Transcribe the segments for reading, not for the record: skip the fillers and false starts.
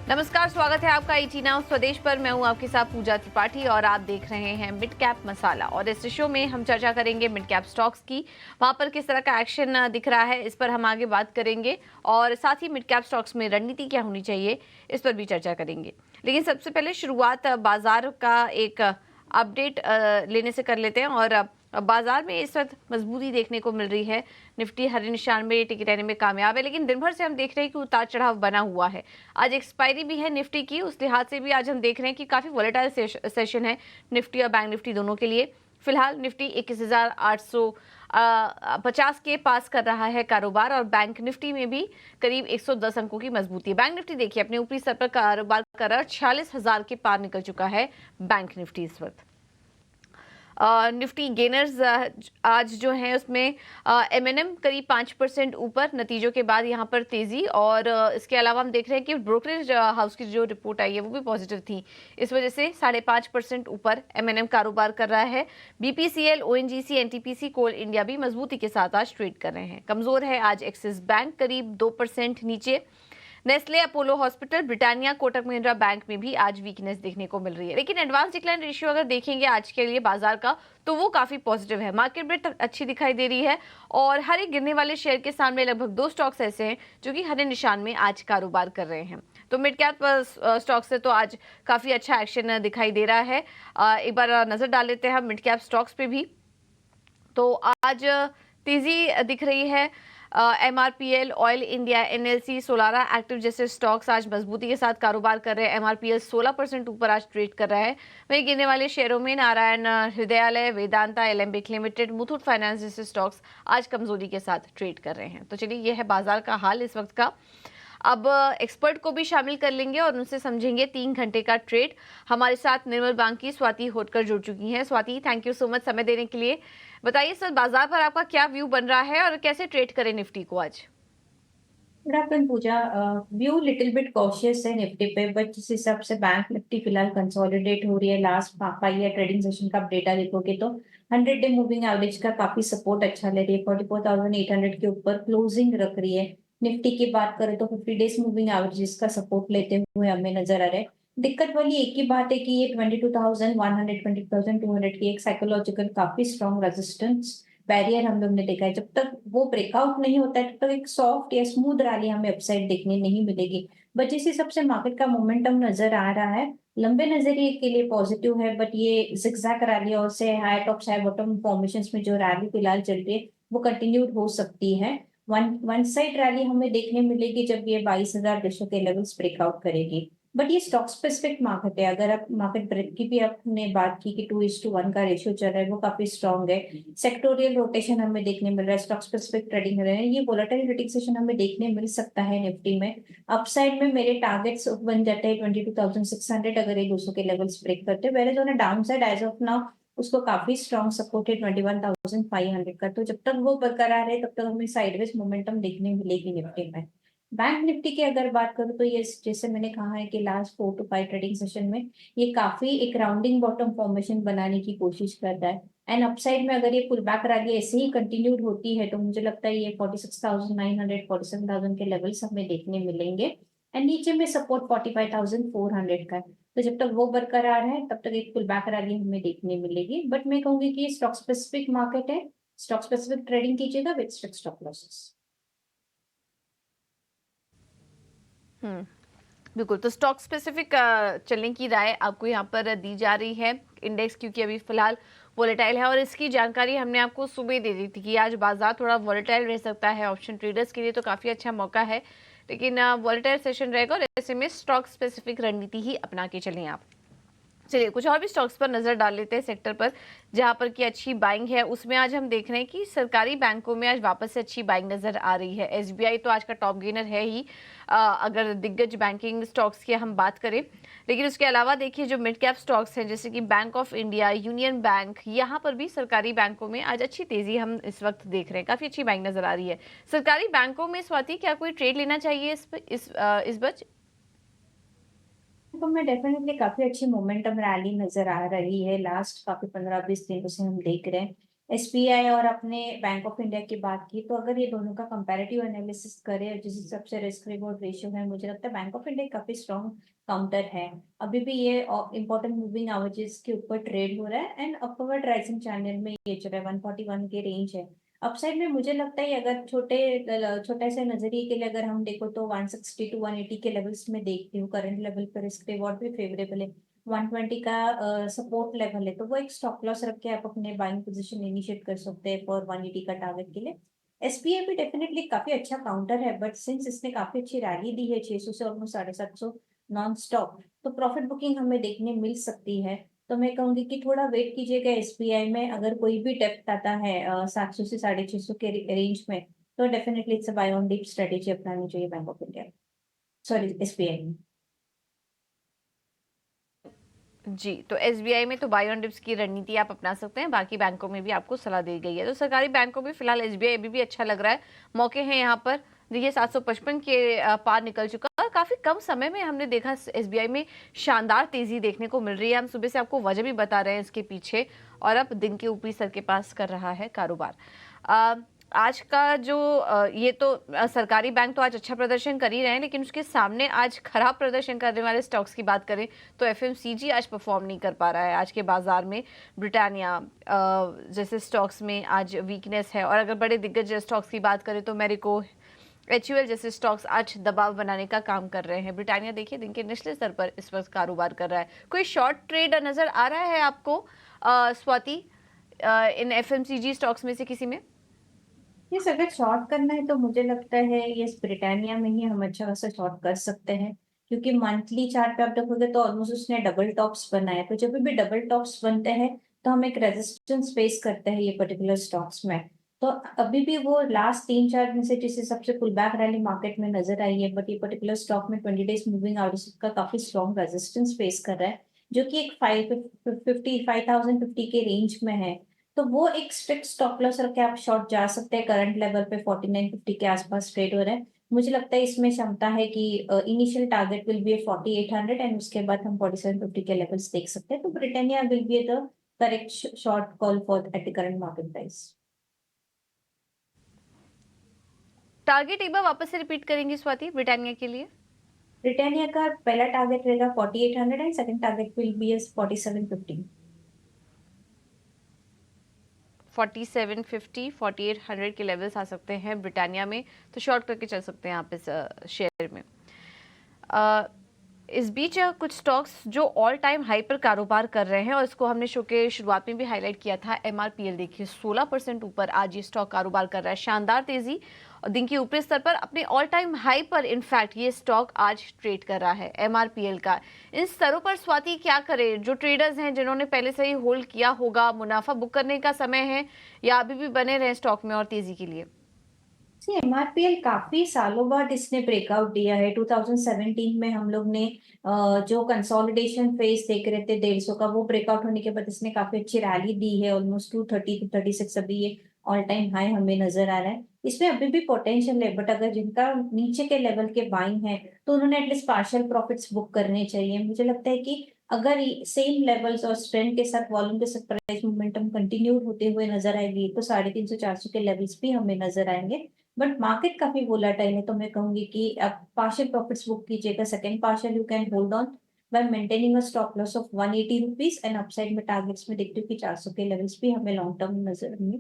नमस्कार, स्वागत है आपका ईटी नाउ स्वदेश पर। मैं हूं आपके साथ पूजा त्रिपाठी और आप देख रहे हैं मिड कैप मसाला। और इस शो में हम चर्चा करेंगे मिड कैप स्टॉक्स की, वहां पर किस तरह का एक्शन दिख रहा है, इस पर हम आगे बात करेंगे। और साथ ही मिड कैप स्टॉक्स में रणनीति क्या होनी चाहिए, इस पर भी चर्चा करेंगे। लेकिन सबसे पहले शुरुआत बाजार का एक अपडेट लेने से कर लेते हैं। और बाजार में इस वक्त मजबूती देखने को मिल रही है। निफ्टी हरे निशान में टिके रहने में कामयाब है, लेकिन दिन भर से हम देख रहे हैं कि उतार चढ़ाव बना हुआ है। आज एक्सपायरी भी है निफ्टी की, उस लिहाज से भी आज हम देख रहे हैं कि काफी वॉलेटाइल सेशन है निफ्टी और बैंक निफ्टी दोनों के लिए। फिलहाल निफ्टी 21,850 के पास कर रहा है कारोबार, और बैंक निफ्टी में भी करीब 110 अंकों की मजबूती है। बैंक निफ्टी देखिए अपने ऊपरी स्तर पर कारोबार कर रहा है, 46,000 के पार निकल चुका है बैंक निफ्टी इस वक्त। निफ्टी गेनर्स आज जो है उसमें एमएनएम करीब 5% ऊपर नतीजों के बाद यहाँ पर तेजी। और इसके अलावा हम देख रहे हैं कि ब्रोकरेज हाउस की जो रिपोर्ट आई है वो भी पॉजिटिव थी, इस वजह से 5.5% ऊपर एमएनएम कारोबार कर रहा है। बीपीसीएल, ओएनजीसी, एनटीपीसी, कोल इंडिया भी मजबूती के साथ आज ट्रेड कर रहे हैं। कमजोर है आज एक्सिस बैंक करीब 2% नीचे। Nestle, Apollo hospital, Britannia, Kotak Mahindra bank में भी आज वीकनेस देखने को मिल रही है। लेकिन एडवांस डिक्लाइन रेशियो अगर देखेंगे आज के लिए बाजार का, तो वो काफी पॉजिटिव है। मार्केट ब्रेथ अच्छी दिखाई दे रही है, और हर एक गिरने वाले शेयर के सामने लगभग 2 स्टॉक्स ऐसे हैं जो कि हरे निशान में आज कारोबार कर रहे हैं। तो मिड कैप स्टॉक से तो आज काफी अच्छा एक्शन दिखाई दे रहा है। एक बार नजर डाल लेते हैं मिड कैप स्टॉक्स पे भी। तो आज तेजी दिख रही है। MRPL, oil India, NLC, Solara active जैसे स्टॉक्स आज मजबूती के साथ कारोबार कर रहे हैं। एमआरपीएल 16% ऊपर आज ट्रेड कर रहा है। वहीं गिरने वाले शेयरों में नारायण हृदयालय, वेदांता, एलेम्बिक लिमिटेड, मुथूट फाइनेंस जैसे स्टॉक्स आज कमजोरी के साथ ट्रेड कर रहे हैं। तो चलिए, यह है बाजार का हाल इस वक्त का। अब एक्सपर्ट को भी शामिल कर लेंगे और उनसे समझेंगे 3 घंटे का ट्रेड। हमारे साथ निर्मल बैंक की स्वाति होटकर जुड़ चुकी हैं। Swati, thank you so much समय देने के लिए। बताइए सर, बाजार पर आपका क्या व्यू बन रहा है और कैसे ट्रेड करें निफ्टी को आज? गुड आफ्टरनून पूजा। व्यू लिटिल बिट कॉशियस है निफ्टी पे, बट जिस हिसाब से बैंक निफ्टी फिलहाल कंसोलिडेट हो रही है, लास्ट 5 ईयर ट्रेडिंग सेशन का डेटा देखोगे तो 100 डे मूविंग एवरेज का काफी सपोर्ट अच्छा ले रही है। 44,800 के ऊपर क्लोजिंग रख रही है। निफ्टी की बात करें तो 50 डेज मूविंग एवरेज का सपोर्ट लेते हुए हमें नजर आ रहा है। दिक्कत वाली एक ही बात है कि ये 22,100, 22,200 की एक साइकोलॉजिकल काफी स्ट्रॉन्ग रेजिस्टेंस बैरियर हम लोग ने देखा है। जब तक वो ब्रेकआउट नहीं होता है, तब तक एक सॉफ्ट या स्मूथ रैली हमें अपसाइड देखने नहीं मिलेगी। बट जिस हिसाब से मार्केट का मोमेंटम नजर आ रहा है, लंबे नजरिए के लिए पॉजिटिव है। बट ये जिगजैग रैली और से high top high bottom formations में जो रैली फिलहाल चल रही है, वो कंटिन्यूड हो सकती है। वन साइड रैली हमें देखने मिलेगी जब ये 22,200 के लेवल्स ब्रेकआउट करेगी। बट ये स्टॉक स्पेसिफिक मार्केट है। अगर आप मार्केट ब्रेथ की भी आपने बात की कि 2:1 का रेशियो चल रहा है, वो काफी स्ट्रॉन्ग है। सेक्टोरियल रोटेशन हमें देखने मिल रहा है, स्टॉक स्पेसिफिक ट्रेडिंग रहे हैं। ये वोलेटाइल ट्रेडिंग सेशन हमें देखने मिल सकता है निफ्टी में। अपसाइड में मेरे टारगेट्स बन जाते हैं 22,600 अगर ये 200 के लेवल्स ब्रेक करते हैं। Where is down side edge of now उसको काफी स्ट्रॉन्ग सपोर्ट है 21,500 का। तो जब तक वो बरकरार है, तब तक हमें साइडवेज मोमेंटम देखने मिलेगी निफ्टी में। बैंक निफ्टी की अगर बात करूँ तो ये जैसे मैंने कहा है कि लास्ट 4 to 5 ट्रेडिंग सेशन में ये काफी एक राउंडिंग बॉटम फॉर्मेशन बनाने की कोशिश कर रहा है। एंड अपसाइड में अगर ये पुल बैक रैली ऐसे ही कंटिन्यूड होती है, तो मुझे लगता है ये 46,900, 47,000 के लेवल्स हमें देखने मिलेंगे। एंड नीचे में सपोर्ट 45,400 का है। तो जब तक वो बरकरार है, तब तक एक पुल बैक रैली हमें देखने मिलेगी। बट मैं कहूंगी कि स्टॉक स्पेसिफिक मार्केट है, स्टॉक स्पेसिफिक ट्रेडिंग कीजिएगा विद स्ट्रिक्ट स्टॉप लॉसेस। बिल्कुल, तो स्टॉक स्पेसिफिक चलने की राय आपको यहाँ पर दी जा रही है। इंडेक्स क्योंकि अभी फिलहाल वोलेटाइल है, और इसकी जानकारी हमने आपको सुबह दे दी थी कि आज बाजार थोड़ा वोलेटाइल रह सकता है। ऑप्शन ट्रेडर्स के लिए तो काफ़ी अच्छा मौका है, लेकिन वोलेटाइल सेशन रहेगा, और ऐसे में स्टॉक स्पेसिफिक रणनीति ही अपना के चलें आप। चलिए, कुछ और भी स्टॉक्स पर नजर डाल लेते हैं सेक्टर पर जहां पर की अच्छी बाइंग है। उसमें आज हम देख रहे हैं कि सरकारी बैंकों में आज वापस से अच्छी बाइंग नजर आ रही है। एसबीआई तो आज का टॉप गेनर है ही, अगर दिग्गज बैंकिंग स्टॉक्स की हम बात करें। लेकिन उसके अलावा देखिए, जो मिड कैप स्टॉक्स हैं जैसे कि bank of India, union bank, यहाँ पर भी सरकारी बैंकों में आज अच्छी तेजी हम इस वक्त देख रहे हैं। काफी अच्छी बाइंग नजर आ रही है सरकारी बैंकों में। स्वाति, क्या कोई ट्रेड लेना चाहिए इस बच? तो मैं डेफिनेटली काफी अच्छी मोमेंटम रैली नजर आ रही है। लास्ट काफी 15-20 दिनों से हम देख रहे हैं एसबीआई और अपने बैंक ऑफ इंडिया की बात की, तो अगर ये दोनों का कंपैरेटिव एनालिसिस करें और जिस हिसाब से रिस्क रिवॉर्ड रेशियो है, मुझे लगता है बैंक ऑफ इंडिया काफी स्ट्रॉन्ग काउंटर है। अभी भी ये इंपॉर्टेंट मूविंग एवरेजेस के ऊपर ट्रेड हो रहा है एंड अपवर्ड राइजिंग चैनल में ये चल रहा है, 141 के रेंज है। अपसाइड में मुझे लगता है अगर छोटे से नजरिए के लिए अगर हम देखो तो 160 टू 180 के लेवल्स में देखती हूँ। करंट लेवल पर रिस्क रिवॉर्ड भी फेवरेबल है। 120 का सपोर्ट लेवल है, तो वो एक स्टॉप लॉस रख के आप अपने बाइंग पोजीशन इनिशिएट कर सकते हैं फॉर 180 का टारगेट के लिए। एसबीआई भी डेफिनेटली काफी अच्छा काउंटर है, बट सिंस इसने काफी अच्छी रैली दी है 600 से ऑलमोस्ट 750 नॉन स्टॉप, तो प्रॉफिट बुकिंग हमें देखने मिल सकती है। तो मैं कहूंगी कि थोड़ा वेट कीजिएगा एसबीआई में। अगर कोई भी डेप्थ आता है 700 से 650 के रेंज में, तो definitely it's a buy on dip strategy अपनानी चाहिए bank of India, sorry SBI में। जी, तो एसबीआई में तो बाय ऑन डिप्स की रणनीति आप अपना सकते हैं, बाकी बैंकों में भी आपको सलाह दी गई है। तो सरकारी बैंकों में फिलहाल एसबीआई अभी भी अच्छा लग रहा है, मौके हैं यहाँ पर। देखिए 755 के पार निकल चुका और काफी कम समय में हमने देखा एसबीआई में शानदार तेजी देखने को मिल रही है। हम सुबह से आपको वजह भी बता रहे हैं इसके पीछे, और अब दिन के ऊपरी स्तर के पास कर रहा है कारोबार। आज का जो ये तो सरकारी बैंक तो आज अच्छा प्रदर्शन कर ही रहे हैं, लेकिन उसके सामने आज खराब प्रदर्शन करने वाले स्टॉक्स की बात करें तो एफएमसीजी आज परफॉर्म नहीं कर पा रहा है। आज के बाजार में ब्रिटानिया जैसे स्टॉक्स में आज वीकनेस है, और अगर बड़े दिग्गज स्टॉक्स की बात करें तो मैरिको, एचयूएल जैसे स्टॉक्स आज दबाव बनाने का काम कर रहे हैं। ब्रिटानिया देखिए दिन के निचले स्तर पर इस वक्त कारोबार कर रहा है। कोई शॉर्ट ट्रेड नजर आ रहा है आपको स्वाति इन एफएमसीजी स्टॉक्स में से किसी में? ये अगर शॉर्ट करना है तो मुझे लगता है ये ब्रिटानिया में ही हम अच्छा खासा शॉर्ट कर सकते हैं, क्योंकि मंथली चार्ट पे आप देखोगे तो ऑलमोस्ट उसने डबल टॉप्स बनाए। तो जब भी डबल टॉप्स बनते हैं तो हम एक रेजिस्टेंस फेस करते हैं ये पर्टिकुलर स्टॉक्स में। तो अभी भी वो लास्ट 3-4 दिन से जिस हिसाब से पुल बैक रैली मार्केट में नजर आई है, बट ये पर्टिकुलर स्टॉक में 20 डेज मूविंग एवरेज का काफी स्ट्रॉन्ग रेजिस्टेंस फेस कर रहा है, जो कि एक 5050 के रेंज में है। तो वो एक स्ट्रिक्ट स्टॉप लॉस रख के आप शॉर्ट जा सकते हैं। करंट लेवल पे 4950 के आसपास ट्रेड हो रहा है। मुझे लगता है इसमें क्षमता है कि initial target will be 4800 and उसके बाद हम 4750 के लेवल्स देख सकते हैं। तो Britannia will be the correct short call for at the current market price. Target एक बार वापस से रिपीट करेंगे स्वाति ब्रिटानिया के लिए? ब्रिटानिया का पहला टारगेट रहेगा 4800 and second target will be 4750। 4750 4800 के लेवल्स आ सकते हैं ब्रिटानिया में, तो शॉर्ट करके चल सकते हैं आप इस शेयर में। इस बीच कुछ स्टॉक्स जो ऑल टाइम हाई पर कारोबार कर रहे हैं, और इसको हमने शो के शुरुआत में भी हाईलाइट किया था। एमआरपीएल देखिए 16% ऊपर आज ये स्टॉक कारोबार कर रहा है, शानदार तेजी, और दिन के ऊपरी स्तर पर अपने ऑल टाइम हाई पर इनफैक्ट ये स्टॉक आज ट्रेड कर रहा है एमआरपीएल का। इन स्तरों पर स्वाति क्या करें? जो ट्रेडर्स हैं जिन्होंने पहले से ही होल्ड किया होगा, मुनाफा बुक करने का समय है या अभी भी बने रहे स्टॉक में और तेजी के लिए? एमआरपीएल काफी सालों बाद इसने ब्रेकआउट दिया है। 2017 में हम लोग ने जो कंसोलिडेशन फेज देख रहे थे 150 का, वो ब्रेकआउट होने के बाद इसने काफी अच्छी रैली दी है, ऑलमोस्ट 230 टू 36 अभी ये ऑल टाइम हाई हमें नजर आ रहा है। इसमें अभी भी पोटेंशियल है, बट अगर जिनका नीचे के लेवल के बाइंग है तो उन्होंने एटलीस्ट पार्शियल प्रॉफिट्स बुक करने चाहिए। मुझे लगता है कि अगर सेम लेवल्स और स्ट्रेंथ के साथ वॉल्यूम के साथ प्राइस मोमेंटम कंटिन्यू होते हुए नजर आएगी, तो 350 400 के लेवल्स भी हमें नजर आएंगे। बट मार्केट काफी वोलाटाइल है, तो मैं कहूंगी कि आप पार्शियल प्रॉफिट्स बुक कीजिएगा। Second partial you can hold on by maintaining a stop loss of 180 rupees and upside में टारगेट्स में देखते हो कि 400 के लेवल्स भी हमें लॉन्ग टर्म नजर में।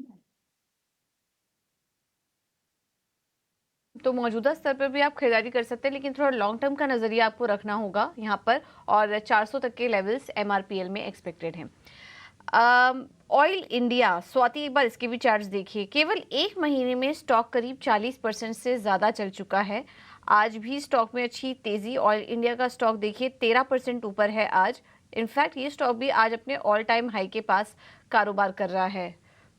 तो मौजूदा स्तर पर भी आप खरीदारी कर सकते हैं, लेकिन थोड़ा लॉन्ग टर्म का नजरिया आपको रखना होगा यहाँ पर, और 400 तक के लेवल्स एमआरपीएल में एक्सपेक्टेड हैं। ऑयल इंडिया, स्वाति एक बार इसके भी चार्ट्स देखिए। केवल एक महीने में स्टॉक करीब 40% से ज़्यादा चल चुका है। आज भी स्टॉक में अच्छी तेज़ी। ऑयल इंडिया का स्टॉक देखिए 13% ऊपर है आज। इनफैक्ट ये स्टॉक भी आज अपने ऑल टाइम हाई के पास कारोबार कर रहा है।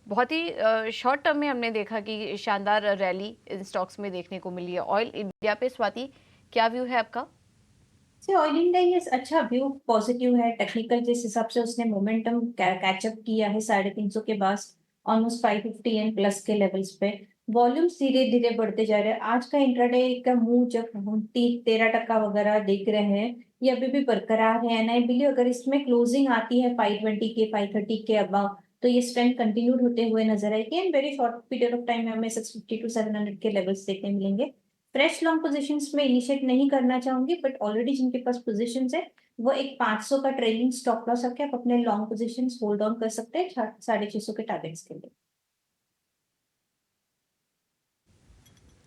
बहुत ही शॉर्ट टर्म में हमने देखा कि शानदार रैली इन स्टॉक्स में देखने को मिली है। ऑयल इंडिया पे स्वाति क्या व्यू है आपका? ऑयल इंडिया ये अच्छा व्यू पॉजिटिव है। टेक्निकल जिस हिसाब से उसने मोमेंटम कैचअप किया है 350 के बाद ऑलमोस्ट 550 एंड प्लस के लेवल्स पे, वॉल्यूम्स धीरे धीरे बढ़ते जा रहे हैं। आज का इंट्राडे का मूव जब हम 13% वगैरह देख रहे हैं, ये अभी भी बरकरार है। एंड आई बिलीव अगर इसमें क्लोजिंग आती है 520 के 530 के अब, तो ये स्ट्रेंथ कंटिन्यूड होते हुए नजर आएगी and very short period of time में हमें 650 टू 700 के लेवल्स देखने मिलेंगे। फ्रेश लॉन्ग पोजीशंस में इनिशिएट नहीं करना चाहूंगी, बट ऑलरेडी जिनके पास पोजीशंस है वो एक 500 का ट्रेलिंग स्टॉप लॉस रखे आप अपने लॉन्ग पोजीशंस होल्ड ऑन कर सकते हैं 650 के टारगेट्स के लिए।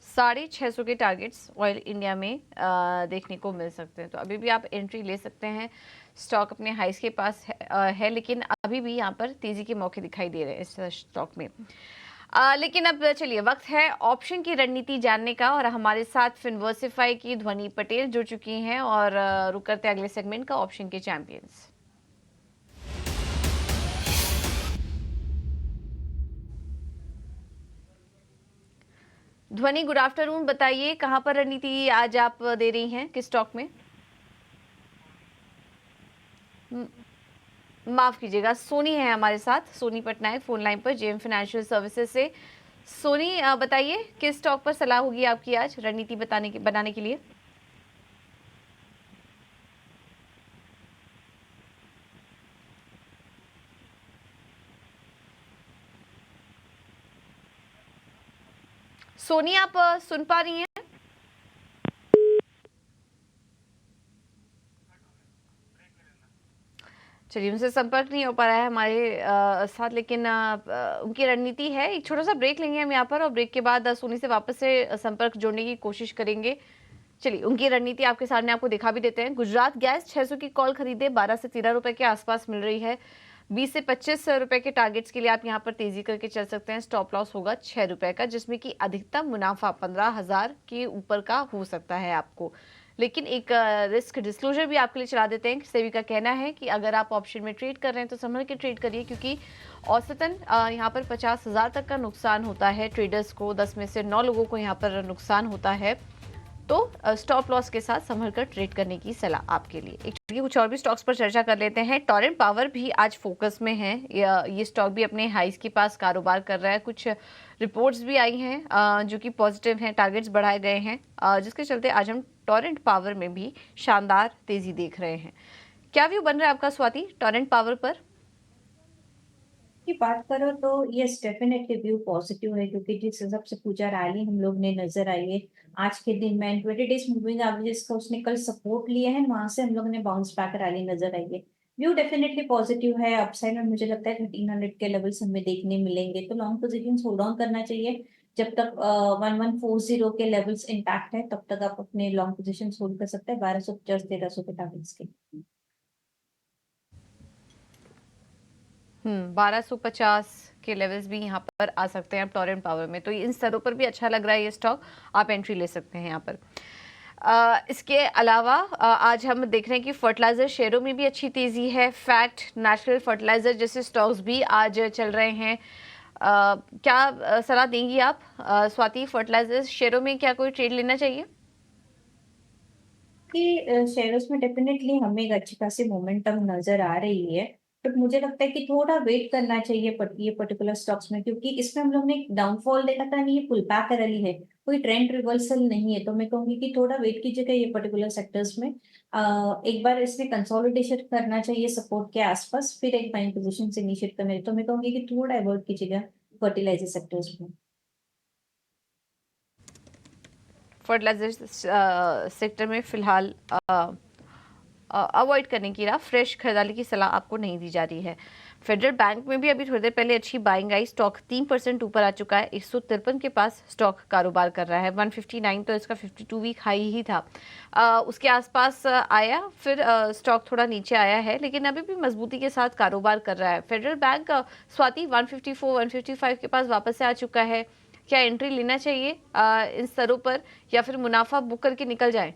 650 के टारगेट्स ऑयल इंडिया में देखने को मिल सकते हैं, तो अभी भी आप एंट्री ले सकते हैं। स्टॉक अपने हाइस के पास है, लेकिन अभी भी यहाँ पर तेजी के मौके दिखाई दे रहे हैं इस स्टॉक में। लेकिन अब चलिए वक्त है ऑप्शन की रणनीति जानने का, और हमारे साथ फिनवर्सिफाई की ध्वनि पटेल जुड़ चुकी हैं और रुक करते हैं अगले सेगमेंट का ऑप्शन के चैंपियंस। ध्वनि, गुड आफ्टरनून, बताइए कहां पर रणनीति आज आप दे रही हैं, किस स्टॉक में? माफ कीजिएगा, सोनी है हमारे साथ, सोनी पटनायक फोन लाइन पर जेएम फाइनेंशियल सर्विसेज से। सोनी, बताइए किस स्टॉक पर सलाह होगी आपकी आज रणनीति बनाने के लिए? सोनी, आप सुन पा रही हैं? चलिए, उनसे संपर्क नहीं हो पा रहा है हमारे साथ, लेकिन उनकी रणनीति है। एक छोटा सा ब्रेक लेंगे हम यहाँ पर, और ब्रेक के बाद सोनी से वापस से संपर्क जोड़ने की कोशिश करेंगे। चलिए, उनकी रणनीति आपके सामने आपको दिखा भी देते हैं। गुजरात गैस 600 की कॉल खरीदे, 12 से 13 रुपए के आसपास मिल रही है। 20 से 25 रुपए के टारगेट्स के लिए आप यहाँ पर तेजी करके चल सकते हैं। स्टॉप लॉस होगा 6 रुपए का, जिसमें कि अधिकतम मुनाफा 15,000 के ऊपर का हो सकता है आपको। लेकिन एक रिस्क डिस्क्लोजर भी आपके लिए चला देते हैं। सेबी का कहना है कि अगर आप ऑप्शन में ट्रेड कर रहे हैं तो संभल के ट्रेड करिए, क्योंकि औसतन यहाँ पर 50,000 तक का नुकसान होता है ट्रेडर्स को। 10 में से 9 लोगों को यहाँ पर नुकसान होता है, तो स्टॉप लॉस के साथ संभल कर ट्रेड करने की सलाह आपके लिए। एक कुछ और भी स्टॉक्स पर चर्चा कर लेते हैं। टोरेंट पावर भी आज फोकस में है। ये स्टॉक भी अपने हाइस के पास कारोबार कर रहा है। कुछ रिपोर्ट्स भी आई हैं जो कि पॉजिटिव हैं, टारगेट्स बढ़ाए गए हैं, जिसके चलते आज हम टोरेंट पावर में भी शानदार तेजी देख रहे हैं। क्या व्यू बन रहा है आपका स्वाति टोरेंट पावर पर? की बात करो तो यस डेफिनेटली व्यू पॉजिटिव है, क्योंकि जिस हिसाब से पूजा रैली हम लोग ने नजर आई है आज के दिन में 20 डेज मूविंग एवरेजेस का उसने कल सपोर्ट लिया है, वहां से हम लोग ने बाउंस बैक रैली नजर आई है। व्यू डेफिनेटली पॉजिटिव है। अपसाइड में मुझे लगता है 1300 के लेवल्स हमें देखने मिलेंगे, तो लॉन्ग पोजीशन होल्ड ऑन करना चाहिए। जब तक 1140 के लेवल्स इंटैक्ट है तब तक आप अपने लॉन्ग पोजीशन होल्ड कर सकते हैं 1250 1300 के टारगेट्स के। 1250 के लेवल्स भी यहाँ पर आ सकते हैं अब टोरेंट पावर में, तो इन स्तरों पर भी अच्छा लग रहा है ये स्टॉक, आप एंट्री ले सकते हैं यहाँ पर। इसके अलावा आज हम देख रहे हैं कि फर्टिलाइजर शेयरों में भी अच्छी तेजी है। फैक्ट, नेशनल फर्टिलाइजर जैसे स्टॉक्स भी आज चल रहे हैं। क्या सलाह देंगी आप स्वाति, फर्टिलाइजर शेयरों में क्या कोई ट्रेड लेना चाहिए? कि शेयर्स में डेफिनेटली हमें एक अच्छी खासी मोमेंटम नजर आ रही है, बट मुझे लगता है कि थोड़ा वेट करना चाहिए ये पर्टिकुलर स्टॉक्स में, क्योंकि इसमें हम लोग ने एक डाउनफॉल देखा था, नहीं ये पुल बैक रैली है, कोई ट्रेंड रिवर्सल नहीं है। तो मैं कहूंगी कि थोड़ा वेट कीजिएगा ये पर्टिकुलर सेक्टर्स में। एक बार इसने कंसोलिडेशन करना चाहिए सपोर्ट के आसपास, फिर एक बाइंग पोजीशन से इनिशिएट करना है। तो मैं कहूंगी कि थोड़ा अवॉइड कीजिएगा फर्टिलाइजर सेक्टर्स में। फर्टिलाइजर सेक्टर में फिलहाल अवॉइड करने की, फ्रेश खरीदारी की सलाह आपको नहीं दी जा रही है। फेडरल बैंक में भी अभी थोड़ी देर पहले अच्छी बाइंग आई, स्टॉक 3% ऊपर आ चुका है। 153 के पास स्टॉक कारोबार कर रहा है। 159 तो इसका 52 वीक हाई ही था, उसके आसपास आया, फिर स्टॉक थोड़ा नीचे आया है, लेकिन अभी भी मजबूती के साथ कारोबार कर रहा है। फेडरल बैंक स्वाति 154 155 के पास वापस से आ चुका है। क्या एंट्री लेना चाहिए इन स्तरों पर, या फिर मुनाफा बुक करके निकल जाए?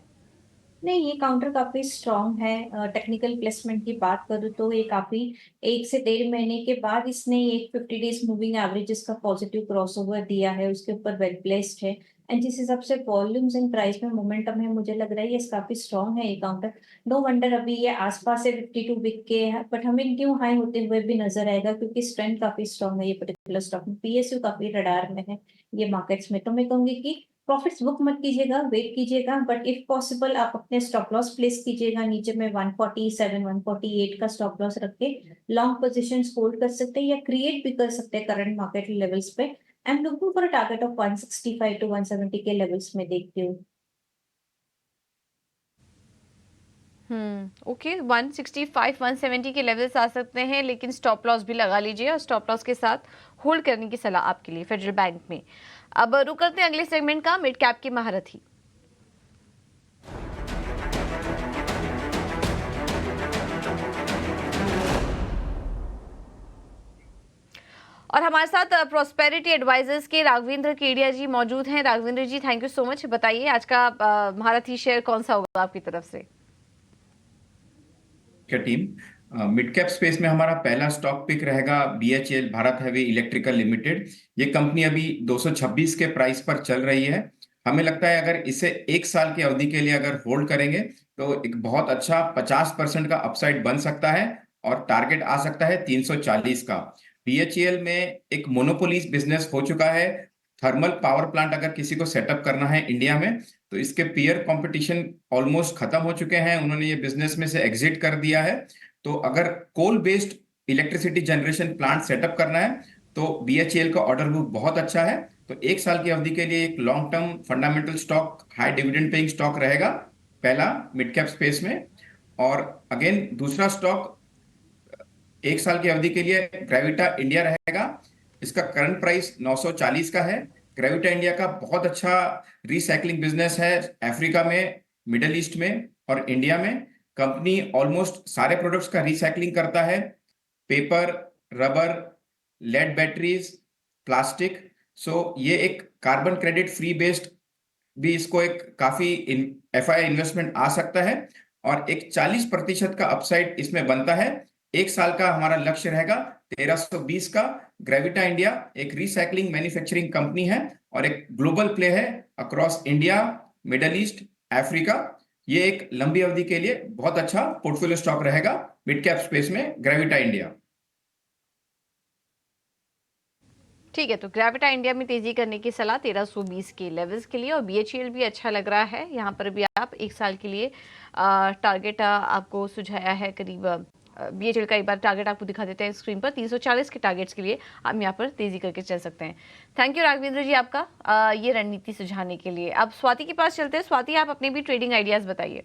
नहीं, ये काउंटर काफी स्ट्रांग है। टेक्निकल प्लेसमेंट की बात करूँ तो ये काफी 1 से 1.5 महीने के बाद इसने एक 50 डेज मूविंग एवरेजेस का पॉजिटिव क्रॉसओवर दिया है, उसके ऊपर वेल प्लेस्ड है। एंड जिस हिसाब से वॉल्यूम्स एंड प्राइस में मोमेंटम है, मुझे लग रहा है ये काफी स्ट्रांग है ये काउंटर। नो वंडर अभी ये आसपास है 52 वीक के है, बट हमें न्यू हाई होते हुए भी नजर आएगा, क्योंकि स्ट्रेंथ काफी स्ट्रांग है ये पर्टिकुलर स्टॉक में। पीएसयू काफी रडार में है ये मार्केट्स में। तो मैं कहूंगी कि प्रॉफिट्स बुक मत कीजिएगा, वेट कीजिएगा, बट इफ पॉसिबल आप अपने स्टॉप लॉस प्लेस कीजिएगा नीचे में 147 148 का स्टॉप लॉस रख के लॉन्ग पोजीशंस होल्ड कर सकते हैं या क्रिएट भी कर सकते हैं करंट मार्केट लेवल्स पे। I am looking for a target of 165 to 170 के लेवल्स में देखती हूँ। ओके 165 170 के लेवल्स आ सकते हैं, लेकिन स्टॉप लॉस भी लगा लीजिए और स्टॉप लॉस के साथ होल्ड करने की सलाह आपके लिए फेडरल बैंक में। अब रुक करते हैं अगले सेगमेंट का, मिड कैप की महारथी। और हमारे साथ प्रॉस्पेरिटी एडवाइजर्स के राघवेंद्र केडिया जी मौजूद हैं। राघवेंद्र जी, थैंक यू सो मच। बताइए आज का महारथी शेयर कौन सा होगा आपकी तरफ से? क्या टीम मिड कैप स्पेस में हमारा पहला स्टॉक पिक रहेगा BHEL, Bharat heavy electrical limited. ये कंपनी अभी 226 के प्राइस पर चल रही है। हमें लगता है अगर इसे 1 साल की अवधि के लिए अगर होल्ड करेंगे तो एक बहुत अच्छा 50% का अपसाइड बन सकता है और टारगेट आ सकता है 340 का। BHEL में एक मोनोपोलीज बिजनेस हो चुका है। थर्मल पावर प्लांट अगर किसी को सेटअप करना है इंडिया में तो इसके पीयर कंपटीशन ऑलमोस्ट खत्म हो चुके हैं, उन्होंने ये बिजनेस में से एग्जिट कर दिया है। तो अगर coal based electricity generation plant setup करना है तो BHEL का ऑर्डर बुक बहुत अच्छा है। तो 1 साल की अवधि के लिए एक long term fundamental stock, high dividend paying stock रहेगा पहला मिड कैप स्पेस में। और अगेन दूसरा स्टॉक 1 साल की अवधि के लिए ग्रेविटा इंडिया रहेगा। इसका करंट प्राइस 940 का है। ग्रेविटा इंडिया का बहुत अच्छा रिसाइकलिंग बिजनेस है अफ्रीका में, मिडल ईस्ट में और इंडिया में। कंपनी ऑलमोस्ट सारे प्रोडक्ट्स का रिसाइकलिंग करता है, paper, rubber, lead batteries, plastic. So ये एक कार्बन क्रेडिट फ्री बेस्ड भी इसको एक काफी FII इन्वेस्टमेंट आ सकता है और एक 40% का अपसाइड इसमें बनता है। 1 साल का हमारा लक्ष्य रहेगा 1320 का। ग्रेविटा इंडिया एक रिसाइकलिंग मैन्युफैक्चरिंग कंपनी है और एक ग्लोबल प्ले है across India, middle east, Africa. ये एक लंबी अवधि के लिए बहुत अच्छा पोर्टफोलियो स्टॉक रहेगा मिड कैप स्पेस में ग्रेविटा इंडिया। ठीक है, तो ग्रेविटा इंडिया में तेजी करने की सलाह 1320 के लेवल्स के लिए। और BHEL भी अच्छा लग रहा है, यहाँ पर भी आप 1 साल के लिए टारगेट आपको सुझाया है करीब। BHEL का एक बार टारगेट आपको दिखा देते हैं स्क्रीन पर, 340 के टारगेट्स के लिए हम यहाँ पर तेजी करके चल सकते हैं। थैंक यू राघवेंद्र जी आपका ये रणनीति सुझाने के लिए। अब स्वाति के पास चलते हैं। स्वाति, आप अपने भी ट्रेडिंग आइडियाज बताइए।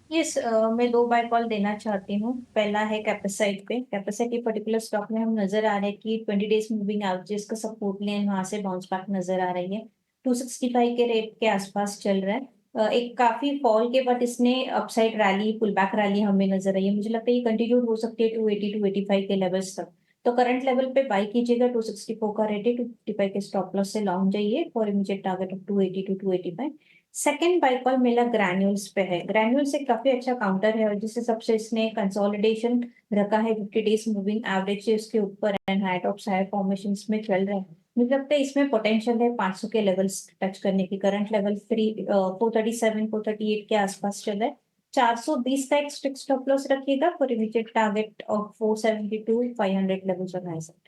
यस, मैं 2 बाय कॉल देना चाहती हूँ। पहला है कैपेसाइट पे। कैपेसाइट के पर्टिकुलर स्टॉक में हम नजर आ रहे हैं कि 20 डेज मूविंग एवरेज का सपोर्ट लेन वहां से बाउंस बैक नजर आ रही है। 265 के रेट के आसपास चल रहा है। एक काफी फॉल के बाद इसने upside rally, pull back rally हमें नजर आई है। मुझे लगता है ये कंटिन्यू हो सकती है 280 285 के लेवल्स तक। तो करंट लेवल पे बाई कीजिएगा। 264 का रेट है, 255 के स्टॉप लॉस से लॉन्ग जाइए for immediate target of 280 to 285। Second buy call मेरा ग्रैन्यूल्स पे है। ग्रैन्यूल्स एक काफी अच्छा काउंटर है और जिस हिसाब से इसने कंसोलिडेशन रखा है 50 डेज मूविंग एवरेज से उसके ऊपर and high tops high formation में चल रहा है। मुझे लगता है इसमें पोटेंशियल है 500 के लेवल्स टच करने की। करंट लेवल 437 438 के आसपास चल रहा है। 420 का एक स्ट्रिक्ट स्टॉप लॉस रखिएगा for immediate target of 472 500 levels on high side.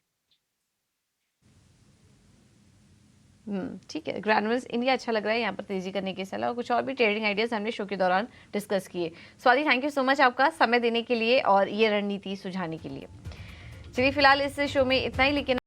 ठीक है, ग्रैन्युल्स इंडिया अच्छा लग रहा है, यहाँ पर तेजी करने की सलाह। और कुछ और भी ट्रेडिंग आइडियाज हमने शो के दौरान डिस्कस किए। Swati, thank you so much आपका समय देने के लिए और ये रणनीति सुझाने के लिए। चलिए फिलहाल इस शो में इतना ही, लेकिन